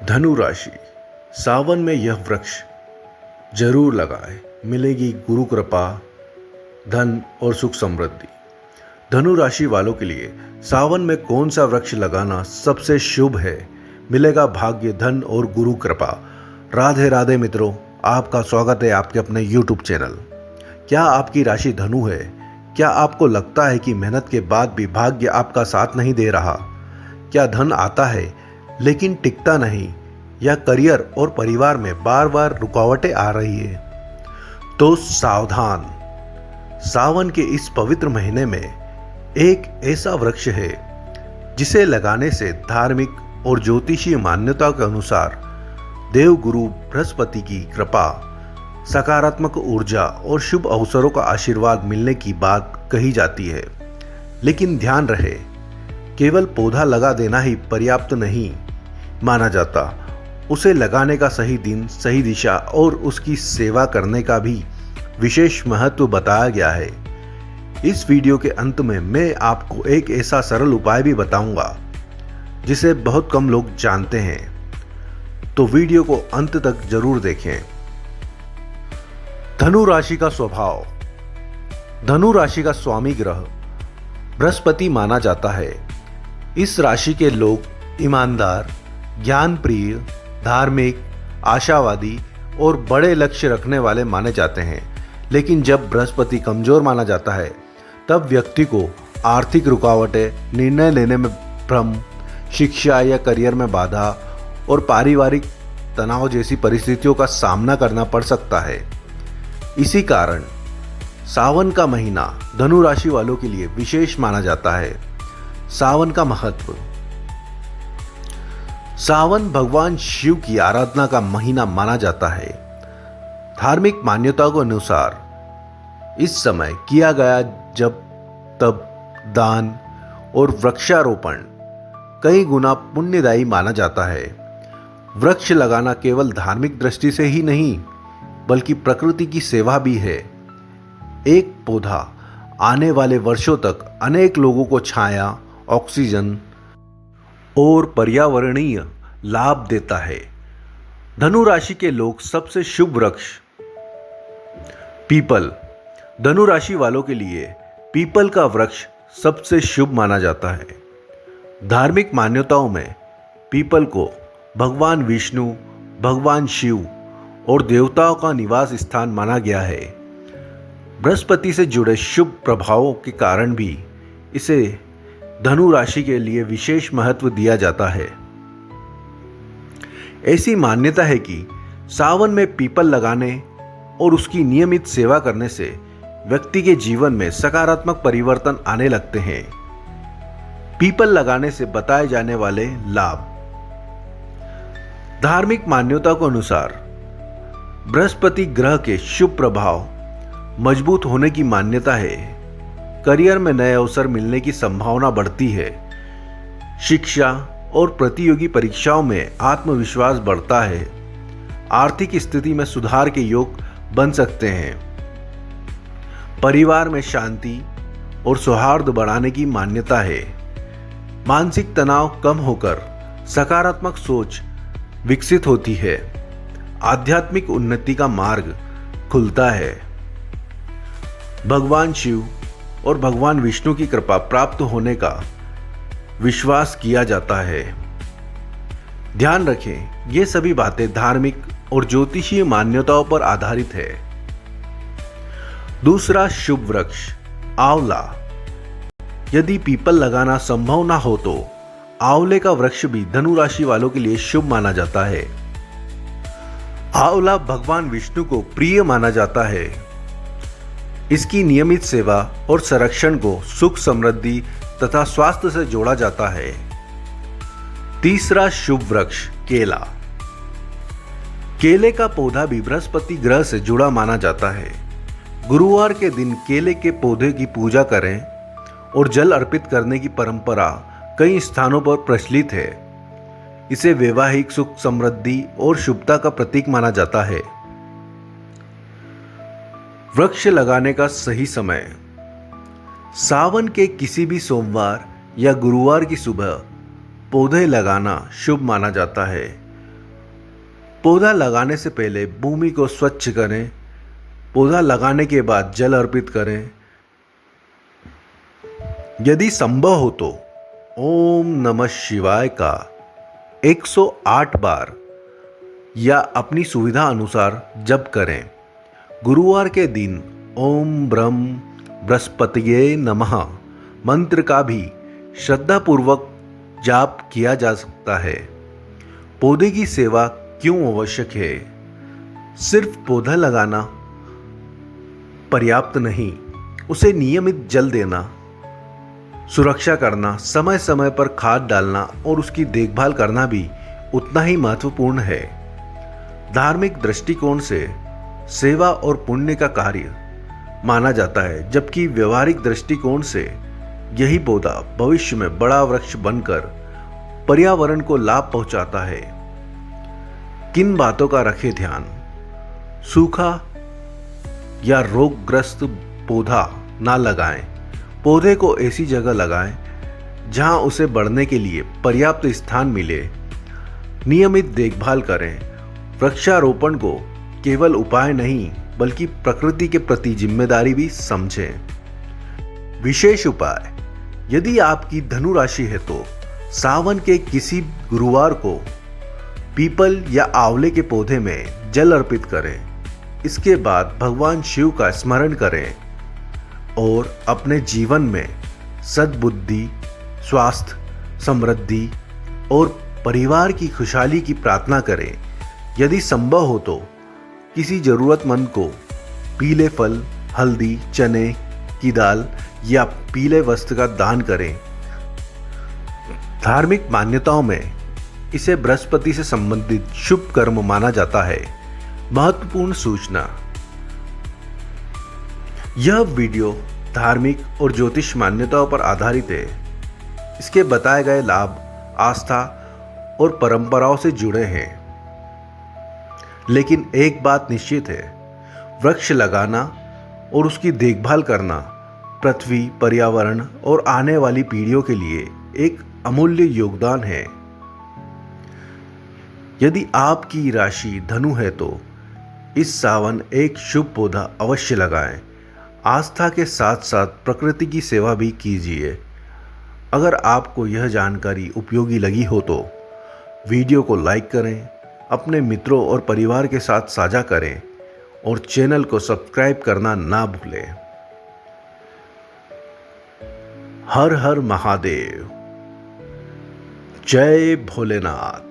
धनु राशि। सावन में यह वृक्ष जरूर लगाए, मिलेगी गुरु कृपा, धन और सुख समृद्धि। धनु राशि वालों के लिए सावन में कौन सा वृक्ष लगाना सबसे शुभ है? मिलेगा भाग्य, धन और गुरु कृपा। राधे राधे मित्रों, आपका स्वागत है आपके अपने YouTube चैनल। क्या आपकी राशि धनु है? क्या आपको लगता है कि मेहनत के बाद भी भाग्य आपका साथ नहीं दे रहा? क्या धन आता है लेकिन टिकता नहीं, या करियर और परिवार में बार बार रुकावटें आ रही है? तो सावधान, सावन के इस पवित्र महीने में एक ऐसा वृक्ष है जिसे लगाने से धार्मिक और ज्योतिषीय मान्यता के अनुसार देवगुरु बृहस्पति की कृपा, सकारात्मक ऊर्जा और शुभ अवसरों का आशीर्वाद मिलने की बात कही जाती है। लेकिन ध्यान रहे, केवल पौधा लगा देना ही पर्याप्त नहीं माना जाता। उसे लगाने का सही दिन, सही दिशा और उसकी सेवा करने का भी विशेष महत्व बताया गया है। इस वीडियो के अंत में मैं आपको एक ऐसा सरल उपाय भी बताऊंगा जिसे बहुत कम लोग जानते हैं, तो वीडियो को अंत तक जरूर देखें। धनु राशि का स्वभाव। धनु राशि का स्वामी ग्रह बृहस्पति माना जाता है। इस राशि के लोग ईमानदार, ज्ञान प्रिय, धार्मिक, आशावादी और बड़े लक्ष्य रखने वाले माने जाते हैं। लेकिन जब बृहस्पति कमजोर माना जाता है तब व्यक्ति को आर्थिक रुकावटें, निर्णय लेने में भ्रम, शिक्षा या करियर में बाधा और पारिवारिक तनाव जैसी परिस्थितियों का सामना करना पड़ सकता है। इसी कारण सावन का महीना धनु राशि वालों के लिए विशेष माना जाता है। सावन का महत्व। सावन भगवान शिव की आराधना का महीना माना जाता है। धार्मिक मान्यताओं के अनुसार इस समय किया गया जप, तप, दान और वृक्षारोपण कई गुना पुण्यदायी माना जाता है। वृक्ष लगाना केवल धार्मिक दृष्टि से ही नहीं बल्कि प्रकृति की सेवा भी है। एक पौधा आने वाले वर्षों तक अनेक लोगों को छाया, ऑक्सीजन और पर्यावरणीय लाभ देता है। धनु राशि के लोग सबसे शुभ वृक्ष पीपल। धनु राशि वालों के लिए पीपल का वृक्ष सबसे शुभ माना जाता है। धार्मिक मान्यताओं में पीपल को भगवान विष्णु, भगवान शिव और देवताओं का निवास स्थान माना गया है। बृहस्पति से जुड़े शुभ प्रभावों के कारण भी इसे धनु राशि के लिए विशेष महत्व दिया जाता है। ऐसी मान्यता है कि सावन में पीपल लगाने और उसकी नियमित सेवा करने से व्यक्ति के जीवन में सकारात्मक परिवर्तन आने लगते हैं। पीपल लगाने से बताए जाने वाले लाभ। धार्मिक मान्यता के अनुसार बृहस्पति ग्रह के शुभ प्रभाव मजबूत होने की मान्यता है। करियर में नए अवसर मिलने की संभावना बढ़ती है। शिक्षा और प्रतियोगी परीक्षाओं में आत्मविश्वास बढ़ता है। आर्थिक स्थिति में सुधार के योग बन सकते हैं। परिवार में शांति और सौहार्द बढ़ाने की मान्यता है। मानसिक तनाव कम होकर सकारात्मक सोच विकसित होती है। आध्यात्मिक उन्नति का मार्ग खुलता है। भगवान शिव और भगवान विष्णु की कृपा प्राप्त होने का विश्वास किया जाता है। ध्यान रखें, ये सभी बातें धार्मिक और ज्योतिषीय मान्यताओं पर आधारित है। दूसरा शुभ वृक्ष आंवला। यदि पीपल लगाना संभव ना हो तो आंवले का वृक्ष भी धनु राशि वालों के लिए शुभ माना जाता है। आंवला भगवान विष्णु को प्रिय माना जाता है। इसकी नियमित सेवा और संरक्षण को सुख, समृद्धि तथा स्वास्थ्य से जोड़ा जाता है। तीसरा शुभ वृक्ष केला। केले का पौधा भी बृहस्पति ग्रह से जुड़ा माना जाता है। गुरुवार के दिन केले के पौधे की पूजा करें और जल अर्पित करने की परंपरा कई स्थानों पर प्रचलित है। इसे वैवाहिक सुख, समृद्धि और शुभता का प्रतीक माना जाता है। वृक्ष लगाने का सही समय। सावन के किसी भी सोमवार या गुरुवार की सुबह पौधे लगाना शुभ माना जाता है। पौधा लगाने से पहले भूमि को स्वच्छ करें। पौधा लगाने के बाद जल अर्पित करें। यदि संभव हो तो ओम नमः शिवाय का 108 बार या अपनी सुविधा अनुसार जप करें। गुरुवार के दिन ओम ब्रह्म बृहस्पतिये नमः मंत्र का भी श्रद्धापूर्वक जाप किया जा सकता है। पौधे की सेवा क्यों आवश्यक है? सिर्फ पौधा लगाना पर्याप्त नहीं, उसे नियमित जल देना, सुरक्षा करना, समय समय पर खाद डालना और उसकी देखभाल करना भी उतना ही महत्वपूर्ण है। धार्मिक दृष्टिकोण से सेवा और पुण्य का कार्य माना जाता है, जबकि व्यवहारिक दृष्टिकोण से यही पौधा भविष्य में बड़ा वृक्ष बनकर पर्यावरण को लाभ पहुंचाता है। किन बातों का रखें ध्यान? सूखा या रोगग्रस्त पौधा ना लगाएं। पौधे को ऐसी जगह लगाएं जहां उसे बढ़ने के लिए पर्याप्त स्थान मिले। नियमित देखभाल करें। वृक्षारोपण को केवल उपाय नहीं बल्कि प्रकृति के प्रति जिम्मेदारी भी समझें। विशेष उपाय: यदि आपकी धनु राशि है तो सावन के किसी गुरुवार को पीपल या आंवले के पौधे में जल अर्पित करें। इसके बाद भगवान शिव का स्मरण करें और अपने जीवन में सद्बुद्धि, स्वास्थ्य, समृद्धि और परिवार की खुशहाली की प्रार्थना करें। यदि संभव हो तो किसी जरूरतमंद को पीले फल, हल्दी, चने की दाल या पीले वस्त्र का दान करें। धार्मिक मान्यताओं में इसे बृहस्पति से संबंधित शुभ कर्म माना जाता है। महत्वपूर्ण सूचना: यह वीडियो धार्मिक और ज्योतिष मान्यताओं पर आधारित है। इसके बताए गए लाभ आस्था और परंपराओं से जुड़े हैं। लेकिन एक बात निश्चित है, वृक्ष लगाना और उसकी देखभाल करना पृथ्वी, पर्यावरण और आने वाली पीढ़ियों के लिए एक अमूल्य योगदान है। यदि आपकी राशि धनु है तो इस सावन एक शुभ पौधा अवश्य लगाएं। आस्था के साथ साथ प्रकृति की सेवा भी कीजिए। अगर आपको यह जानकारी उपयोगी लगी हो तो वीडियो को लाइक करें, अपने मित्रों और परिवार के साथ साझा करें और चैनल को सब्सक्राइब करना ना भूलें। हर हर महादेव। जय भोलेनाथ।